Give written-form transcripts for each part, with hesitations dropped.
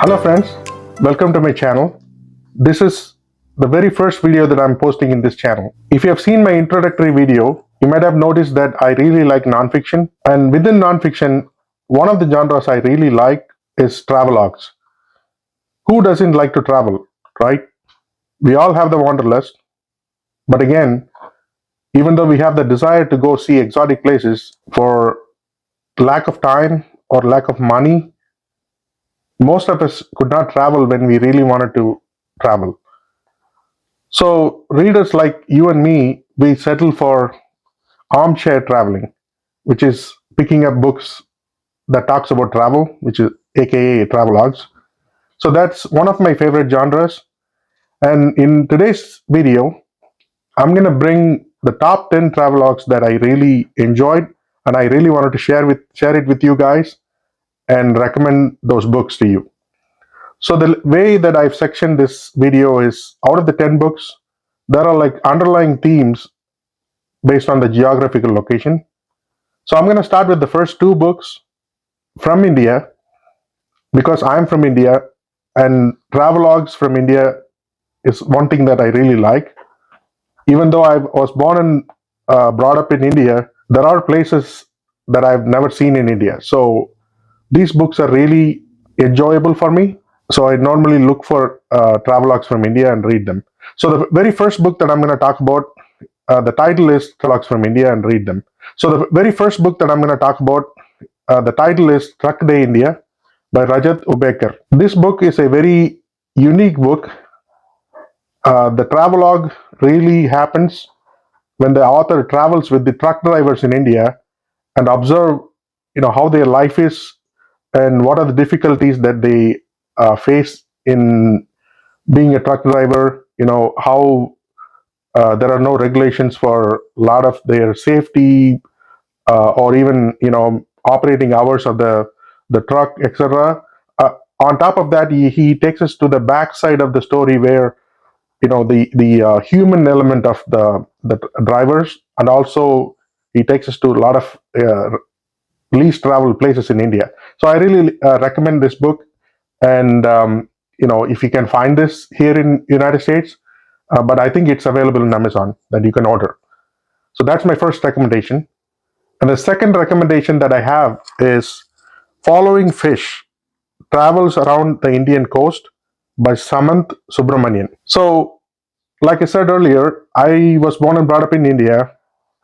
Hello friends, welcome to my channel. This is the very first video that I'm posting in this channel. If you have seen my introductory video, you might have noticed that I really like nonfiction, and within nonfiction, one of the genres I really like is travelogues. Who doesn't like to travel, right? We all have the wanderlust, but again, even though we have the desire to go see exotic places, for lack of time or lack of money, most of us could not travel when we really wanted to travel. So, readers like you and me, we settle for armchair traveling, which is picking up books that talks about travel, which is aka travelogues. So that's one of my favorite genres. And in today's video, I'm gonna bring the top 10 travelogues that I really enjoyed and I really wanted to share it with you guys and recommend those books to you. So the way that I've sectioned this video is out of the 10 books, there are like underlying themes based on the geographical location. So I'm going to start with the first two books from India because I'm from India and travelogues from India is one thing that I really like. Even though I was born and brought up in India, there are places that I've never seen in India. So these books are really enjoyable for me. So I normally look for travelogues from India and read them. So the very first book that I'm going to talk about, the title is Travelogues from India and read them. So the very first book that I'm going to talk about, the title is Truck Day India by Rajat Ubekar. This book is a very unique book. The travelogue really happens when the author travels with the truck drivers in India and observe, how their life is and what are the difficulties that they face in being a truck driver. How there are no regulations for a lot of their safety or even operating hours of the truck, etc. On top of that, he takes us to the backside of the story where the human element of the drivers, and also he takes us to a lot of least traveled places in India. So I really recommend this book, and if you can find this here in United States, but I think it's available in Amazon that you can order. So that's my first recommendation. And the second recommendation that I have is Following Fish Travels Around the Indian Coast by Samanth Subramanian. So, like I said earlier, I was born and brought up in India,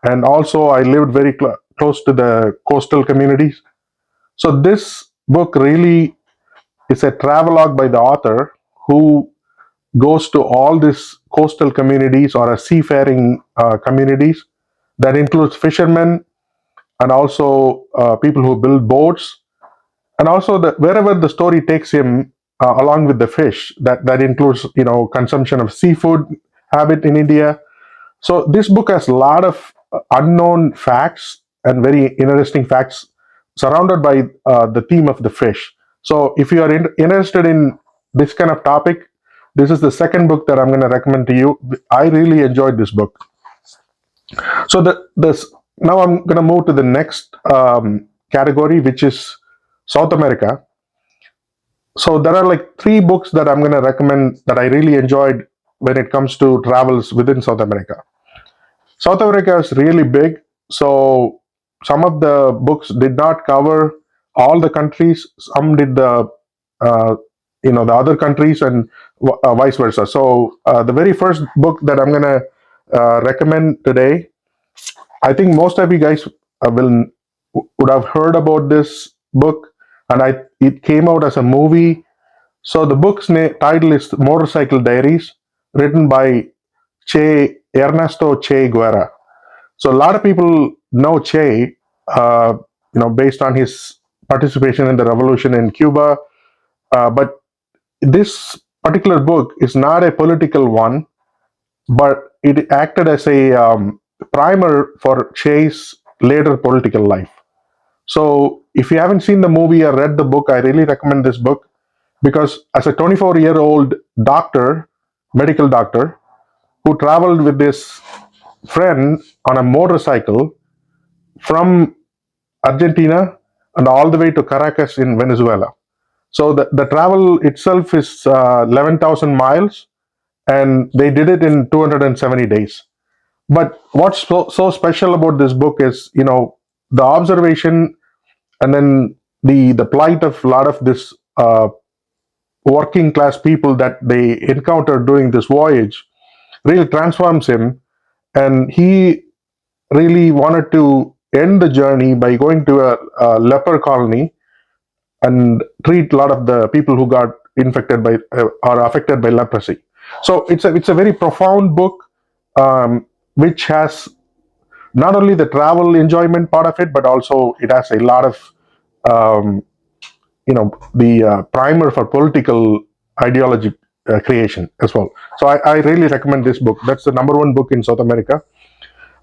and also I lived very close to the coastal communities. So, this book really is a travelogue by the author who goes to all these coastal communities or seafaring communities that includes fishermen and also people who build boats, and also wherever the story takes him, along with the fish, that includes consumption of seafood habit in India. So this book has a lot of unknown facts and very interesting facts surrounded by the theme of the fish. So if you are interested in this kind of topic, this is the second book that I'm going to recommend to you. I really enjoyed this book. So now I'm going to move to the next category, which is South America. So there are like three books that I'm going to recommend that I really enjoyed when it comes to travels within South America. South America is really big, so some of the books did not cover all the countries. Some did uh, the other countries, and vice versa. So the very first book that I'm going to recommend today, I think most of you guys will would have heard about this book, and it came out as a movie. So the book's title is Motorcycle Diaries, written by Ernesto Che Guerra. So a lot of people know Che, based on his participation in the revolution in Cuba. But this particular book is not a political one, but it acted as a primer for Che's later political life. So if you haven't seen the movie or read the book, I really recommend this book because as a 24-year-old doctor, medical doctor, who traveled with this friend on a motorcycle from Argentina and all the way to Caracas in Venezuela. So the travel itself is 11,000 miles, and they did it in 270 days. But what's so special about this book is, the observation, and then the plight of a lot of this working class people that they encountered during this voyage really transforms him. And he really wanted to end the journey by going to a leper colony and treat a lot of the people who got infected by or affected by leprosy. So it's a very profound book, which has not only the travel enjoyment part of it, but also it has a lot of um, the primer for political ideology creation as well. So I really recommend this book. That's the number one book in South America.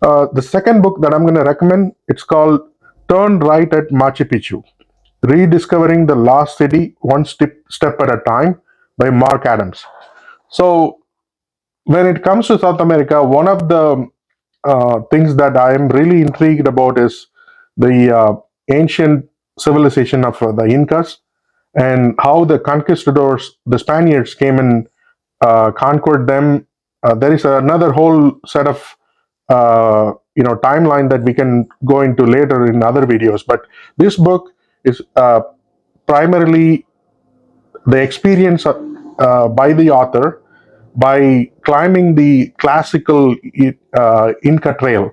The second book that I'm going to recommend, it's called Turn Right at Machu Picchu: Rediscovering the Lost City One Step at a Time by Mark Adams. So when it comes to South America, one of the things that I am really intrigued about is the ancient civilization of the Incas, and how the conquistadors, the Spaniards, came and conquered them. There is another whole set of timeline that we can go into later in other videos. But this book is primarily the experience by the author by climbing the classical Inca Trail,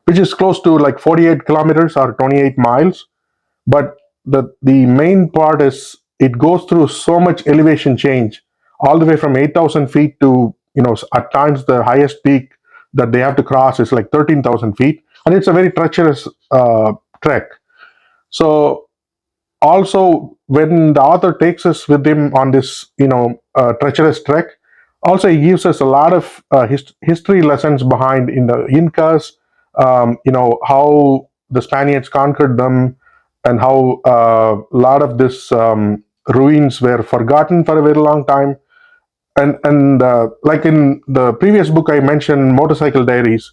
which is close to like 48 kilometers or 28 miles. But the main part is it goes through so much elevation change, all the way from 8,000 feet to, at times the highest peak that they have to cross is like 13,000 feet. And it's a very treacherous trek. So also, when the author takes us with him on this treacherous trek, also he gives us a lot of history lessons behind in the Incas, how the Spaniards conquered them, and how a lot of this ruins were forgotten for a very long time. And like in the previous book I mentioned, Motorcycle Diaries,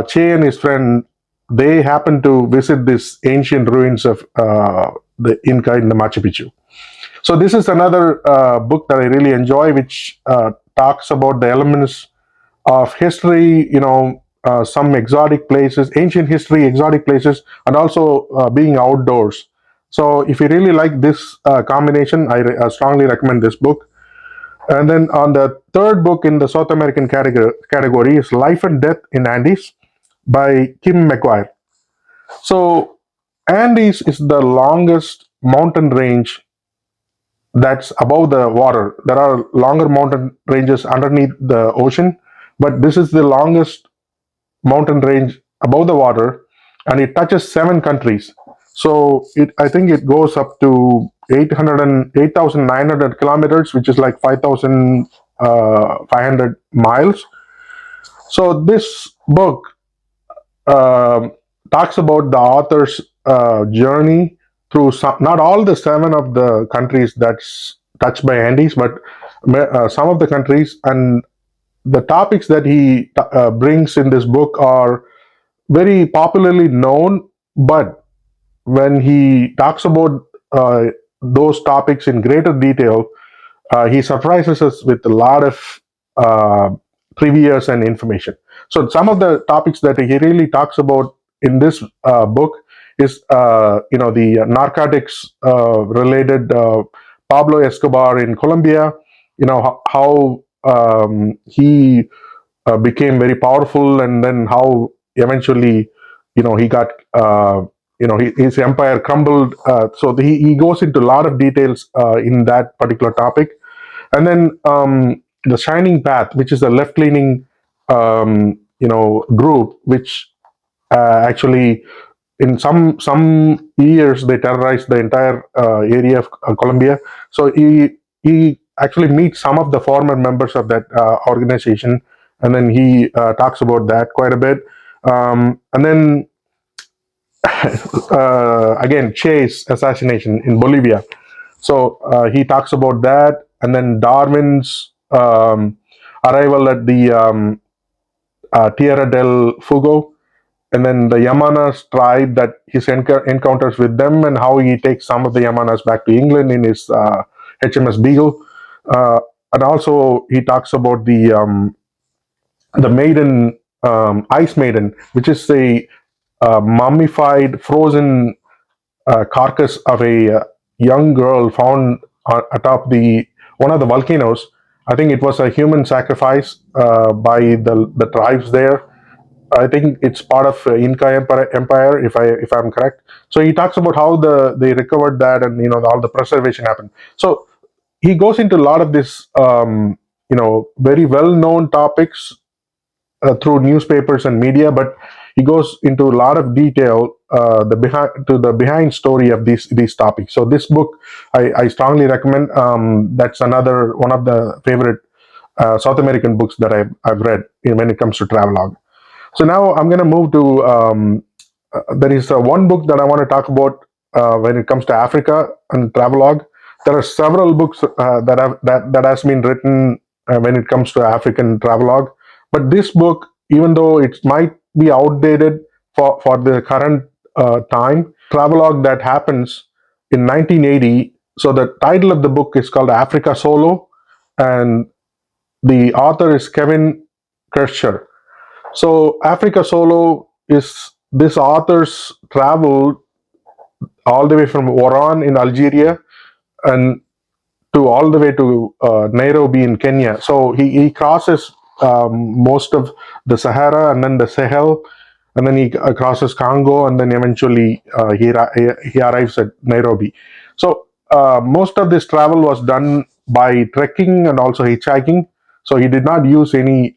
Che and his friend, they happened to visit these ancient ruins of the Inca in the Machu Picchu. So this is another book that I really enjoy, which talks about the elements of history, some exotic places, ancient history, exotic places, and also being outdoors. So if you really like this combination, I strongly recommend this book. And then on the third book in the South American category is Life and Death in Andes by Kim McGuire. So Andes is the longest mountain range that's above the water. There are longer mountain ranges underneath the ocean, but this is the longest mountain range above the water, and it touches 7 countries. So I think it goes up to 8,900 kilometers, which is like 5,500 miles. So this book talks about the author's journey through not all the 7 of the countries that's touched by Andes, but some of the countries. And the topics that he brings in this book are very popularly known, but when he talks about those topics in greater detail, he surprises us with a lot of uh, trivias and information. So some of the topics that he really talks about in this book is, the narcotics related Pablo Escobar in Colombia. How he became very powerful, and then how eventually, he got, his empire crumbled. So he goes into a lot of details in that particular topic. And then the Shining Path, which is a left-leaning, group, which actually in some years they terrorized the entire area of Colombia. So he actually meets some of the former members of that organization, and then he talks about that quite a bit. And then again, Che's assassination in Bolivia. So he talks about that, and then Darwin's arrival at the Tierra del Fuego, and then the Yamanas tribe that his encounters with them, and how he takes some of the Yamanas back to England in his HMS Beagle. Uh, and also he talks about the maiden, ice maiden, which is a mummified, frozen carcass of a young girl found atop the one of the volcanoes. I think it was a human sacrifice by the tribes there. I think it's part of Inca Empire, if I'm correct. So he talks about how they recovered that, and all the preservation happened. So he goes into a lot of this, very well known topics through newspapers and media, but he goes into a lot of detail, the behind story of these topics. So this book, I strongly recommend. That's another one of the favorite South American books that I've read when it comes to travelogue. So now I'm going to move to there is one book that I want to talk about when it comes to Africa and travelogue. There are several books that has been written when it comes to African travelogue, but this book, even though it might be outdated for the current time, travelogue that happens in 1980. So the title of the book is called Africa Solo, and the author is Kevin Kircher. So Africa Solo is this author's travel all the way from Oran in Algeria and to all the way to Nairobi in Kenya. So he crosses most of the Sahara and then the Sahel, and then he crosses Congo, and then eventually he arrives at Nairobi. So most of this travel was done by trekking and also hitchhiking. So he did not use any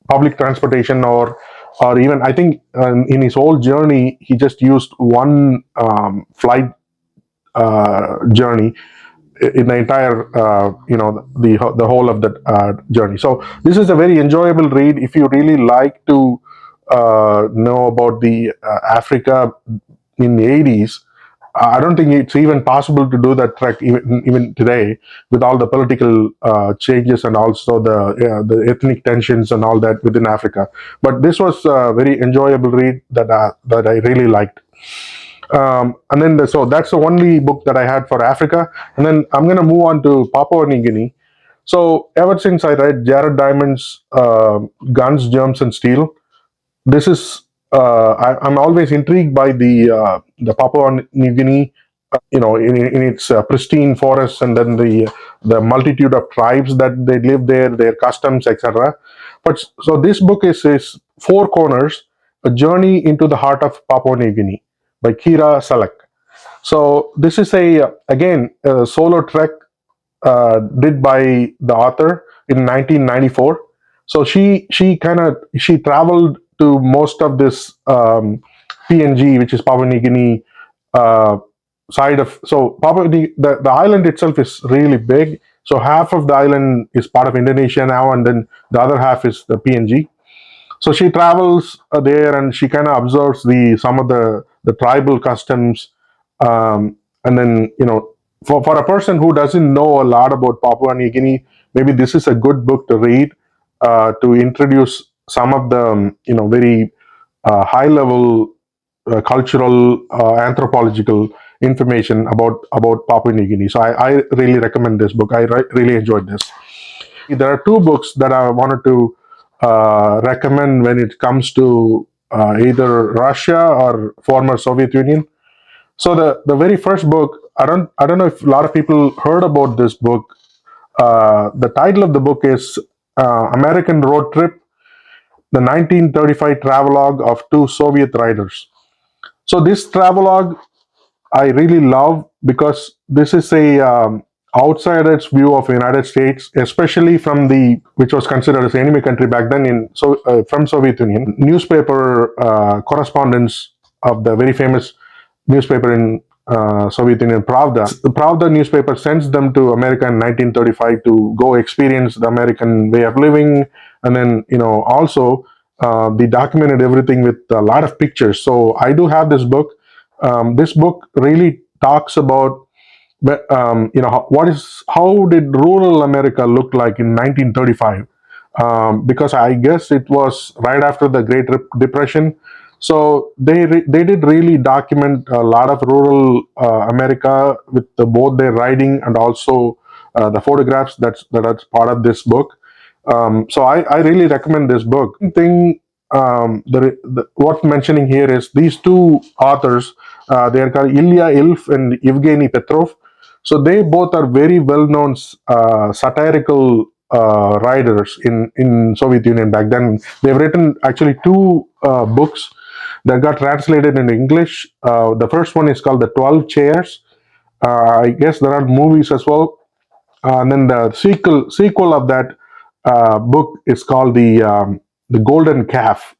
public transportation, or even, I think, in his whole journey he just used one flight journey in the entire the whole of the journey. So this is a very enjoyable read if you really like to know about the Africa in the 80s. I don't think it's even possible to do that trek even today, with all the political changes and also the ethnic tensions and all that within Africa. But this was a very enjoyable read that I really liked. And then so that's the only book that I had for Africa. And then I'm going to move on to Papua New Guinea. So ever since I read Jared Diamond's Guns, Germs, and Steel, this is I'm always intrigued by the Papua New Guinea, in its pristine forests, and then the multitude of tribes that they live there, their customs, etc. But so this book is Four Corners: A Journey into the Heart of Papua New Guinea by Kira Salek. So this is again a solo trek did by the author in 1994. So she traveled to most of this PNG, which is Papua New Guinea uh, side of. So Papua the island itself is really big. So half of the island is part of Indonesia now, and then the other half is the PNG. So she travels there, and she kind of observes some of the tribal customs, and then for a person who doesn't know a lot about Papua New Guinea, maybe this is a good book to read to introduce some of the very high level cultural anthropological information about Papua New Guinea. So I really recommend this book. I really enjoyed this. There are two books that I wanted to recommend when it comes to either Russia or former Soviet Union. So the very first book, I don't know if a lot of people heard about this book. The title of the book is American Road Trip: The 1935 Travelogue of Two Soviet Riders. So this travelogue I really love, because this is a outsider's view of the United States, especially from the which was considered as enemy country back then from Soviet Union. Newspaper correspondents of the very famous newspaper in Soviet Union, Pravda. The Pravda newspaper sends them to America in 1935 to go experience the American way of living, and then also they documented everything with a lot of pictures. So I do have this book. This book really talks about how did rural America look like in 1935. because I guess it was right after the Great Depression. So they did really document a lot of rural America with both their writing and also the photographs that's part of this book. So I really recommend this book. Thing What mentioning here is these two authors. They are called Ilya Ilf and Evgeny Petrov. So they both are very well-known satirical writers in Soviet Union back then. They've written actually two books that got translated into English. The first one is called The 12 Chairs. I guess there are movies as well. And then the sequel of that book is called the Golden Calf.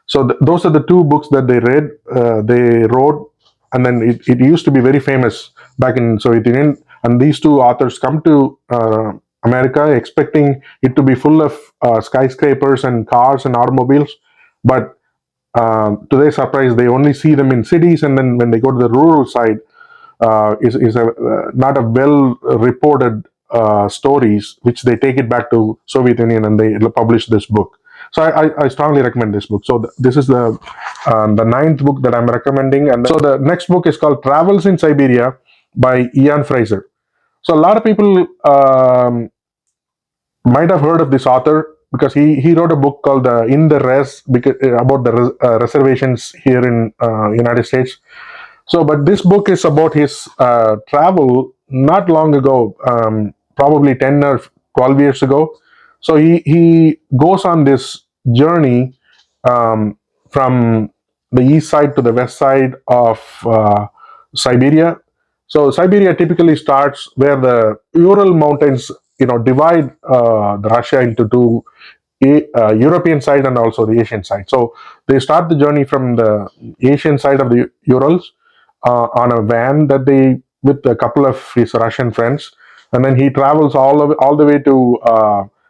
So those are the two books that they wrote, and then it used to be very famous back in Soviet Union. And these two authors come to America expecting it to be full of skyscrapers and cars and automobiles, but to their surprise, they only see them in cities, and then when they go to the rural side, is not a well reported stories, which they take it back to Soviet Union and they publish this book. So I strongly recommend this book. So this is the ninth book that I'm recommending, and so the next book is called Travels in Siberia by Ian Fraser. So a lot of people might have heard of this author because he wrote a book called In the Res, because, about the reservations here in United States. So, but this book is about his travel not long ago, probably 10 or 12 years ago. So he goes on this journey um, from the east side to the west side of Siberia. So Siberia typically starts where the Ural Mountains, divide the Russia into two, European side and also the Asian side. So they start the journey from the Asian side of the Urals on a van that they with a couple of his Russian friends, and then he travels all the way to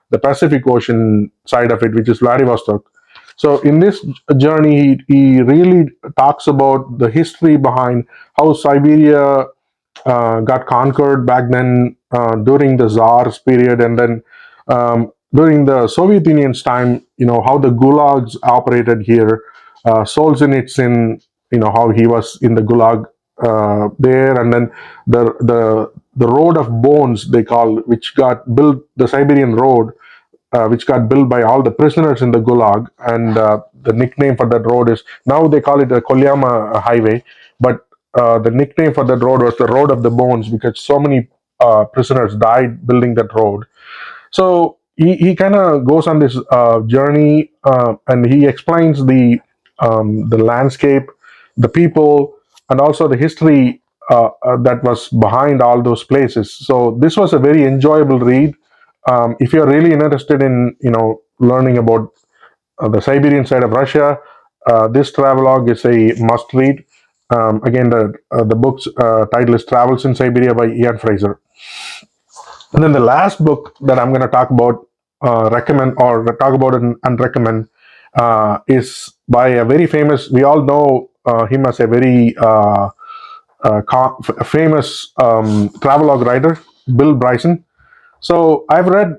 the Pacific Ocean side of it, which is Vladivostok. So in this journey, he really talks about the history behind how Siberia got conquered back then during the Tsar's period, and then during the Soviet Union's time, how the gulags operated here. Solzhenitsyn, how he was in the gulag there, and then the road of bones they call, which got built, the Siberian road, which got built by all the prisoners in the gulag, and the nickname for that road is, now they call it the Kolyama Highway, but the nickname for that road was the Road of the Bones because so many prisoners died building that road. So he kind of goes on this journey, and he explains the landscape, the people, and also the history that was behind all those places. So this was a very enjoyable read. If you're really interested in learning about the Siberian side of Russia, this travelogue is a must read. Again, the book's title is Travels in Siberia by Ian Fraser. And then the last book that I'm going to talk about, recommend or talk about and recommend, is by a very famous. We all know him as a very famous travelogue writer, Bill Bryson. So I've read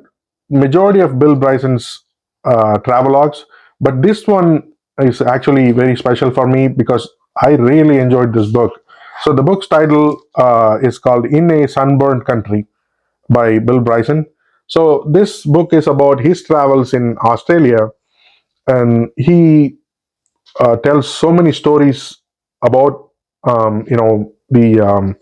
majority of Bill Bryson's travelogues, but this one is actually very special for me because I really enjoyed this book. So the book's title is called In a Sunburned Country by Bill Bryson. So this book is about his travels in Australia, and he tells so many stories about the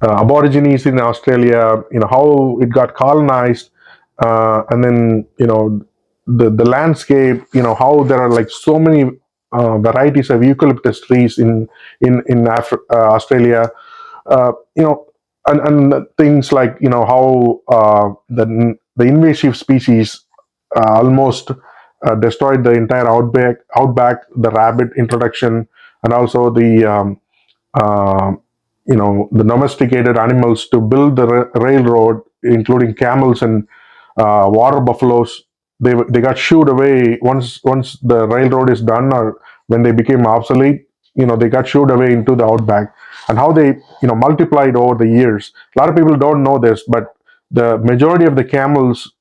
Aborigines in Australia, how it got colonized, and then the landscape, how there are like so many varieties of eucalyptus trees in Australia, you know, and things like how the invasive species almost destroyed the entire outback, the rabbit introduction, and also uh, the domesticated animals to build the railroad, including camels and water buffaloes. They got shooed away once the railroad is done, or when they became obsolete. They got shooed away into the outback, and how they multiplied over the years. A lot of people don't know this, but the majority of the camels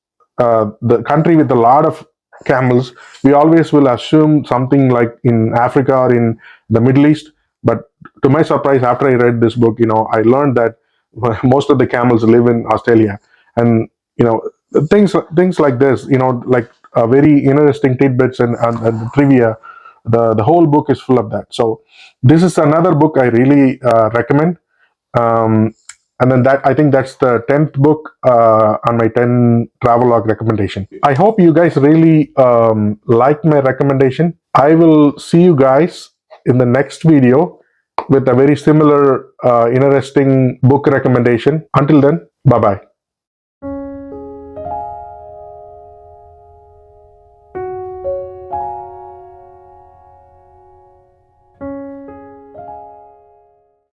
the country with a lot of camels, we always will assume something like in Africa or in the Middle East. But to my surprise, after I read this book, I learned that most of the camels live in Australia, and you know, things like this, like very interesting tidbits and trivia. The whole book is full of that. So this is another book I really recommend. Um, and then that I think that's the 10th book on my 10 travelogue recommendation. I hope you guys really liked my recommendation. I will see you guys in the next video with a very similar interesting book recommendation. Until then, bye bye.